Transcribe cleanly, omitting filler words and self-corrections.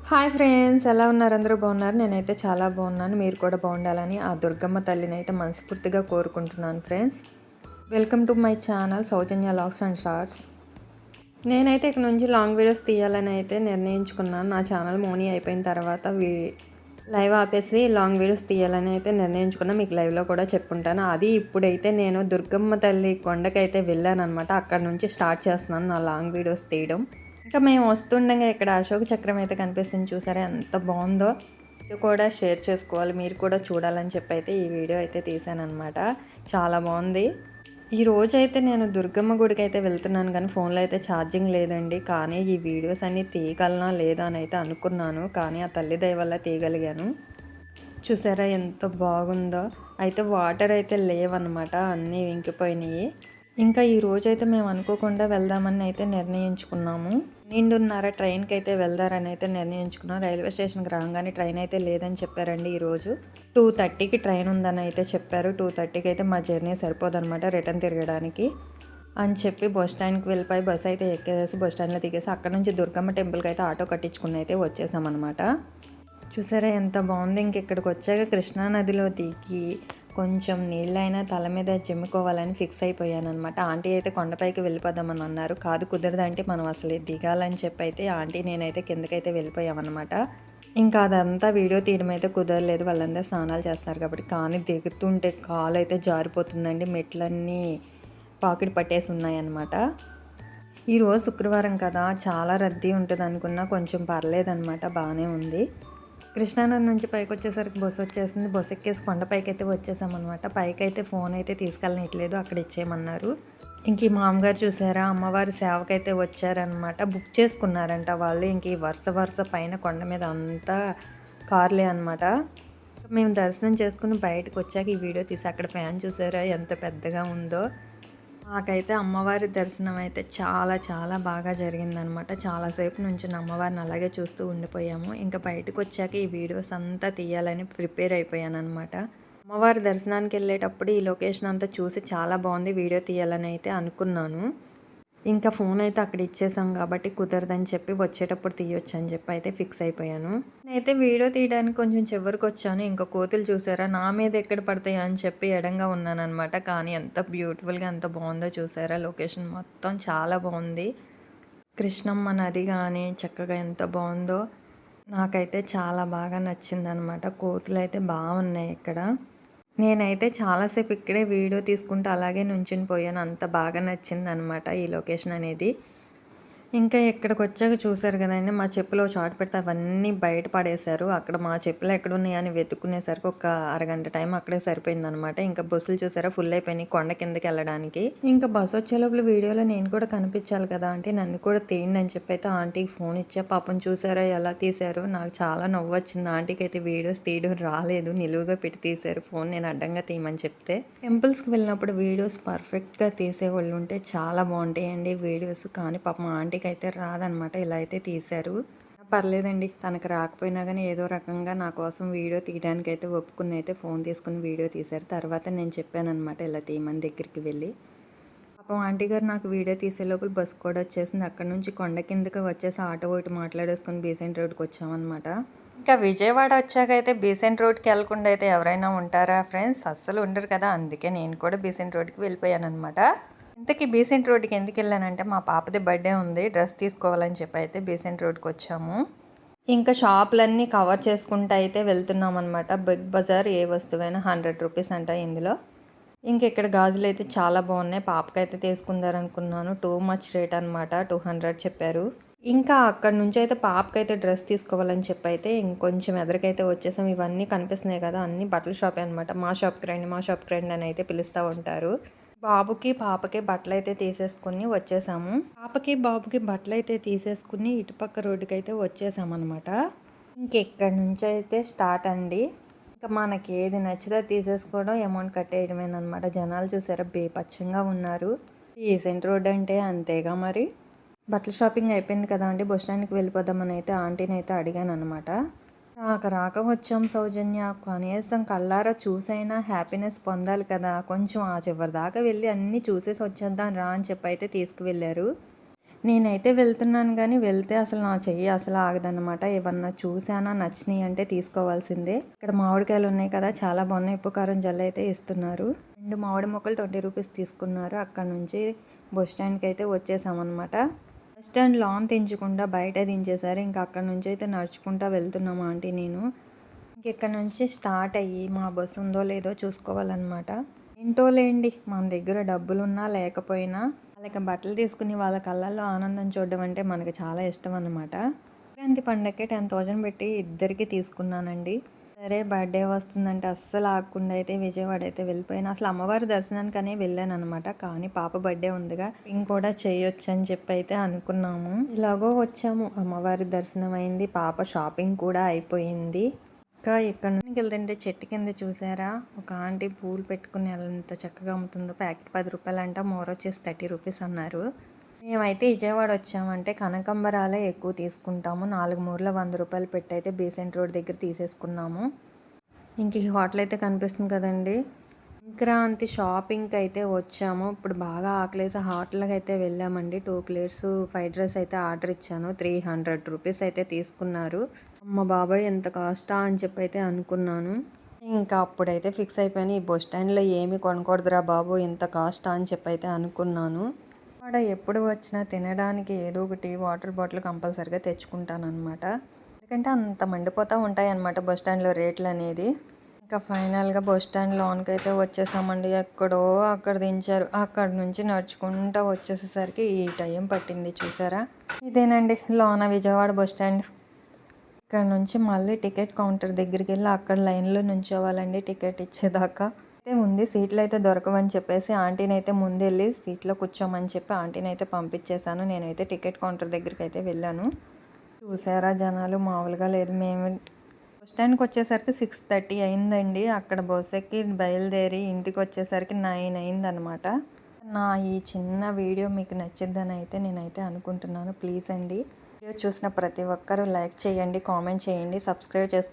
Hi friends, ఎలా ఉన్నారు? అందరూ బాగున్నారు? నేనైతే చాలా బాగున్నాను. మీరు కూడా బాగుండాలని ఆ దుర్గమ్మ తల్లిని అయితే మనస్ఫూర్తిగా కోరుకుంటున్నాను friends. Welcome to my channel Sowjanya logs and shorts. నేనైతే ఇక్కడ నుంచి లాంగ్ వీడియోస్ తీయాలని అయితే నిర్ణయించుకున్నాను. నా ఛానల్ మోనీ అయిపోయిన తర్వాత లైవ్ ఆపేసి లాంగ్ వీడియోస్ తీయాలని అయితే నిర్ణయించుకున్నా. మీకు లైవ్లో కూడా చెప్పుంటాను. అది ఇప్పుడైతే నేను దుర్గమ్మ తల్లి కొండకైతే వెళ్ళాను అనమాట. అక్కడ నుంచి స్టార్ట్ చేస్తున్నాను నా లాంగ్ వీడియోస్ తీయడం. ఇంకా మేము వస్తుండగా ఇక్కడ అశోక చక్రం అయితే కనిపిస్తుంది, చూసారా ఎంత బాగుందో. ఇది కూడా షేర్ చేసుకోవాలి, మీరు కూడా చూడాలని చెప్పి అయితే ఈ వీడియో అయితే తీసానమాట. చాలా బాగుంది. ఈ రోజు అయితే నేను దుర్గమ్మ గుడికి అయితే వెళ్తున్నాను, కానీ ఫోన్లో అయితే ఛార్జింగ్ లేదండి. కానీ ఈ వీడియోస్ అన్నీ తీయగలనా లేదా అని అయితే అనుకున్నాను, కానీ ఆ తల్లి దయ వల్ల తీయగలిగాను. చూసారా ఎంత బాగుందో. అయితే వాటర్ అయితే లేవన్నమాట, అన్నీ ఇంకిపోయినాయి. ఇంకా ఈ రోజైతే మేము అనుకోకుండా వెళ్దామని అయితే నిర్ణయించుకున్నాము. 12:30 ట్రైన్కి అయితే వెళ్దారని అయితే నిర్ణయించుకున్నాం. రైల్వే స్టేషన్కి రాగానే ట్రైన్ అయితే లేదని చెప్పారండి. ఈరోజు 2:30కి ట్రైన్ ఉందని అయితే చెప్పారు. 2:30కి అయితే మా జర్నీ సరిపోదన్నమాట రిటర్న్ తిరగడానికి అని చెప్పి బస్ స్టాండ్కి వెళ్ళిపోయి బస్ అయితే ఎక్కేసి బస్ స్టాండ్లో దిగేసి అక్కడ నుంచి దుర్గమ్మ టెంపుల్కి అయితే ఆటో కట్టించుకుని అయితే వచ్చేసామన్నమాట. చూసారా ఎంత బాగుంది. ఇంకెక్కడికి వచ్చాక కృష్ణానదిలో దిగి కొంచెం నీళ్ళైనా తల మీద చిమ్ముకోవాలని ఫిక్స్ అయిపోయాను అనమాట. ఆంటీ అయితే కొండపైకి వెళ్ళిపోదామని అన్నారు. కాదు కుదరదంటే మనం అసలు దిగాలని చెప్పి అయితే ఆంటీ నేనైతే కిందకైతే వెళ్ళిపోయామన్నమాట. ఇంకా అదంతా వీడియో తీయడం అయితే కుదరలేదు, వాళ్ళందరూ స్నానాలు చేస్తున్నారు కాబట్టి. కానీ దిగుతుంటే కాలు అయితే జారిపోతుందండి, మెట్లన్నీ పాకెట్ పట్టేసి ఉన్నాయన్నమాట. ఈరోజు శుక్రవారం కదా, చాలా రద్దీ ఉంటుంది అనుకున్నా, కొంచెం పర్లేదన్నమాట, బాగానే ఉంది. కృష్ణానది నుంచి పైకి వచ్చేసరికి బస్సు వచ్చేసింది. బస్సు ఎక్కేసి కొండపైకి అయితే వచ్చేసామన్నమాట. పైకి అయితే ఫోన్ అయితే తీసుకెళ్ళనిట్లేదు, అక్కడ ఇచ్చేయమన్నారు. ఇంక ఈ మామగారు చూసారా, అమ్మవారి సేవకైతే వచ్చారనమాట. బుక్ చేసుకున్నారంట వాళ్ళు. ఇంక ఈ వరుస పైన కొండ మీద అంతా కార్లే అనమాట. మేము దర్శనం చేసుకుని బయటకు వచ్చాక ఈ వీడియో తీసి అక్కడ ఫ్యాన్ చూసారా ఎంత పెద్దగా ఉందో. నాకైతే అమ్మవారి దర్శనం అయితే చాలా చాలా బాగా జరిగిందనమాట. చాలాసేపు నుంచి అమ్మవారిని అలాగే చూస్తూ ఉండిపోయాము. ఇంకా బయటకు వచ్చాక ఈ వీడియోస్ అంతా తీయాలని ప్రిపేర్ అయిపోయాను అనమాట. అమ్మవారి దర్శనానికి వెళ్ళేటప్పుడు ఈ లొకేషన్ అంతా చూసి చాలా బాగుంది, వీడియో తీయాలని అయితే అనుకున్నాను. ఇంకా ఫోన్ అయితే అక్కడ ఇచ్చేసాం కాబట్టి కుదరదని చెప్పి వచ్చేటప్పుడు తీయొచ్చు అని చెప్పి అయితే ఫిక్స్ అయిపోయాను. నేనైతే వీడియో తీయడానికి కొంచెం చివరికి వచ్చాను. ఇంకా కోతులు చూసారా నా మీద ఎక్కడ పడతాయో అని చెప్పి ఎడంగా ఉన్నానమాట. కానీ ఎంత బ్యూటిఫుల్గా ఎంత బాగుందో చూసారా. లొకేషన్ మొత్తం చాలా బాగుంది. కృష్ణమ్మ నది కానీ చక్కగా ఎంత బాగుందో, నాకైతే చాలా బాగా నచ్చిందనమాట. కోతులు అయితే బాగున్నాయి ఇక్కడ. నేనైతే చాలాసేపు ఇక్కడే వీడియో తీసుకుంటూ అలాగే నుంచుని పోయాను, అంత బాగా నచ్చిందనమాట ఈ లొకేషన్ అనేది. ఇంకా ఇక్కడికి వచ్చాక చూసారు కదండి, మా చెప్పులో షార్ట్ పెడితే అవన్నీ బయట పడేశారు. అక్కడ మా చెప్పులు ఎక్కడున్నాయి అని వెతుక్కునేసరికి ఒక అరగంట టైం అక్కడే సరిపోయిందనమాట. ఇంకా బస్సులు చూసారా ఫుల్ అయిపోయినాయి కొండ కిందకి వెళ్ళడానికి. ఇంకా బస్సు వచ్చే లోపల వీడియోలో నేను కూడా కనిపించాలి కదా అంటే నన్ను కూడా తీయండి అని చెప్పి అయితే ఆంటీకి ఫోన్ ఇచ్చా. పాపం చూసారా ఎలా తీశారు, నాకు చాలా నవ్వు వచ్చింది. ఆంటీకి అయితే వీడియోస్ తీయడం రాలేదు, నిలువుగా పెట్టి తీశారు ఫోన్, నేను అడ్డంగా తీయమని చెప్తే. టెంపుల్స్కి వెళ్ళినప్పుడు వీడియోస్ పర్ఫెక్ట్గా తీసేవాళ్ళు ఉంటే చాలా బాగుంటాయండి వీడియోస్. కానీ పాపం ఆంటీకి అయితే రాదనమాట, ఇలా అయితే తీశారు. పర్లేదండి, తనకు రాకపోయినా కానీ ఏదో రకంగా నా కోసం వీడియో తీయడానికి అయితే ఒప్పుకుని అయితే ఫోన్ తీసుకుని వీడియో తీశారు. తర్వాత నేను చెప్పానమాట ఇలా తీయమని దగ్గరికి వెళ్ళి. పాపం ఆంటీ గారు నాకు వీడియో తీసే లోపల బస్సు కూడా వచ్చేసింది. అక్కడ నుంచి కొండ కిందకి వచ్చేసి ఆటో ఒకటి మాట్లాడేసుకుని బీసెంట్ రోడ్కి వచ్చామన్నమాట. ఇంకా విజయవాడ వచ్చాక అయితే బీసెంట్ రోడ్కి వెళ్ళకుండా అయితే ఎవరైనా ఉంటారా ఫ్రెండ్స్? అస్సలు ఉండరు కదా. అందుకే నేను కూడా బీసెంట్ రోడ్కి వెళ్ళిపోయాను అనమాట. ఇంతకీ బీసెంట్ రోడ్కి ఎందుకు వెళ్ళానంటే మా పాపది బర్త్డే ఉంది, డ్రెస్ తీసుకోవాలని చెప్పి అయితే బీసెంట్ రోడ్కి వచ్చాము. ఇంకా షాపులన్నీ కవర్ చేసుకుంటూ అయితే వెళ్తున్నాం అనమాట. బిగ్ బజార్ ఏ వస్తువైనా 100 రూపీస్ అంట ఇందులో. ఇంక ఇక్కడ గాజులు అయితే చాలా బాగున్నాయి, పాపకైతే తీసుకుందారనుకున్నాను. టూ మచ్ రేట్ అనమాట, 200 చెప్పారు. ఇంకా అక్కడ నుంచి అయితే పాపకైతే డ్రెస్ తీసుకోవాలని చెప్పి అయితే ఇంకొంచెం ఎదరికైతే వచ్చేసాం. ఇవన్నీ కనిపిస్తున్నాయి కదా, అన్నీ బట్టల షాపే అనమాట. మా షాప్కి రండి మా షాప్కి రండి అని అయితే పిలుస్తూ ఉంటారు. బాబుకి పాపకి బట్టలు అయితే తీసేసుకుని వచ్చేసాము. పాపకి బాబుకి బట్టలు అయితే తీసేసుకుని ఇటుపక్క రోడ్డుకి అయితే వచ్చేసామన్నమాట. ఇంకెక్కడి నుంచి అయితే స్టార్ట్ అండి. ఇంకా మనకి ఏది నచ్చితే తీసేసుకోవడం, అమౌంట్ కట్టేయడమేనమాట. జనాలు చూసారా బేపచ్చంగా ఉన్నారు. రీసెంట్ రోడ్ అంటే అంతేగా మరి. బట్టల షాపింగ్ అయిపోయింది కదా అండి, బస్ స్టాండ్కి వెళ్ళిపోదామని అయితే ఆంటీని అయితే అడిగాను అనమాట. రాక వచ్చాం సౌజన్య, కనీసం కళ్ళారా చూసైనా హ్యాపీనెస్ పొందాలి కదా, కొంచెం ఆ చివరి దాకా వెళ్ళి అన్నీ చూసేసి వచ్చేద్దాం రా అని చెప్పి అయితే తీసుకువెళ్ళారు. నేనైతే వెళ్తున్నాను గానీ, వెళ్తే అసలు నా చెయ్యి అసలు ఆగదనమాట. ఏవన్నా చూసానా నచ్చినియి అంటే తీసుకోవాల్సిందే. ఇక్కడ మామిడికాయలున్నాయి కదా! చాలా బాగున్నాయి. ఉప్పు, కారం జల్లయితే ఇస్తున్నారు. 2 మామిడి ముక్కలు 20 రూపీస్ తీసుకున్నారు. అక్కడి నుంచి బస్ స్టాండ్‌కయితే వచ్చేసామనమాట. బస్ స్టాండ్ లాన్ తెంచకుండా బయటే దించేశారు. ఇంక అక్కడి నుంచయితే నడుచుకుంటా వెళ్తున్నాం ఆంటీ నేను. ఇంకిక్కడి నుంచి స్టార్ట్ అయ్యి మా బస్సు ఉందో లేదో చూసుకోవాలనమాట. ఏంటో లేండి మన దగ్గర డబ్బులున్నా లేకపోయినా వాళ్ళకి బట్టలు తీసుకుని వాళ్ళ కళ్ళల్లో ఆనందం చూడడం అంటే మనకు చాలా ఇష్టం అన్నమాట. సంక్రాంతి పండగకి 10,000 పెట్టి ఇద్దరికి తీసుకున్నానండి. సరే బర్త్డే వస్తుందంటే అస్సలు ఆగకుండా అయితే విజయవాడ అయితే వెళ్ళిపోయాను. అసలు అమ్మవారి దర్శనానికనే వెళ్ళాననమాట. కానీ పాప బర్త్డే ఉందిగా ఇంకోటి చేయొచ్చు అని చెప్పి అయితే అనుకున్నాము. ఇలాగో వచ్చాము. అమ్మవారి దర్శనం అయింది. పాప షాపింగ్ కూడా అయిపోయింది. ఇంకా ఇక్కడ నుంచి వెళ్తుంటే చెట్టు కింద చూసారా ఒక ఆంటీ పూలు పెట్టుకుని ఎంత చక్కగా అమ్ముతుందో. ప్యాకెట్ 10 రూపాయలంట, మోర్ వచ్చేసి 30 రూపీస్ అన్నారు. మేమైతే విజయవాడ వచ్చామంటే కనకంబరాలే ఎక్కువ తీసుకుంటాము. 4 మూరల 100 రూపాయలు పెట్టి అయితే బీసెంట్ రోడ్ దగ్గర తీసేసుకున్నాము. ఇంక ఈ హోటల్ అయితే కనిపిస్తుంది కదండి. సంక్రాంతి షాపింగ్కి అయితే వచ్చాము. ఇప్పుడు బాగా ఆకలేసి హోటల్కి అయితే వెళ్ళామండి. 2 ప్లేట్స్ ఫ్రైడ్ రైస్ అయితే ఆర్డర్ ఇచ్చాను. 300 రూపీస్ అయితే తీసుకున్నారు. అమ్మ బాబాయ్ ఎంత కాస్టా అని చెప్పి అయితే అనుకున్నాను. ఇంకా అప్పుడైతే ఫిక్స్ అయిపోయాను. ఈ బస్ స్టాండ్లో ఏమి కొనకూడదురా బాబు ఇంత కాస్టా అని చెప్పి అయితే అనుకున్నాను. అక్కడ ఎప్పుడు వచ్చినా తినడానికి ఏదో ఒకటి వాటర్ బాటిల్ కంపల్సరిగా తెచ్చుకుంటాను అనమాట. ఎందుకంటే అంత మండిపోతూ ఉంటాయి అన్నమాట బస్ స్టాండ్లో రేట్లు అనేది. ఇంకా ఫైనల్గా బస్ స్టాండ్ లోనికి అయితే వచ్చేసామండి. ఎక్కడో అక్కడ దించారు. అక్కడ నుంచి నడుచుకుంటూ వచ్చేసేసరికి ఈ టైం పట్టింది చూసారా. ఇదేనండి లోన విజయవాడ బస్ స్టాండ్. ఇక్కడ నుంచి మళ్ళీ టికెట్ కౌంటర్ దగ్గరికి వెళ్ళి అక్కడ లైన్లో నుంచోవాలండి టికెట్ ఇచ్చేదాకా. అయితే ఉంది సీట్లు అయితే దొరకవని చెప్పేసి ఆంటీని అయితే ముందెళ్ళి సీట్లో కూర్చోమని చెప్పి ఆంటీని అయితే పంపించేశాను. నేనైతే టికెట్ కౌంటర్ దగ్గరికి అయితే వెళ్ళాను. చూసారా జనాలు మామూలుగా లేదు. మేము బస్ స్టాండ్కి వచ్చేసరికి 6:30 అయిందండి. అక్కడ బస్ ఎక్కి బయలుదేరి ఇంటికి వచ్చేసరికి 9 అయిందనమాట. నా ఈ చిన్న వీడియో మీకు నచ్చిద్దని అయితే నేనైతే అనుకుంటున్నాను. ప్లీజ్ అండి వీడియో చూసిన ప్రతి ఒక్కరూ లైక్ చేయండి, కామెంట్ చేయండి, సబ్స్క్రైబ్ చేసుకోండి.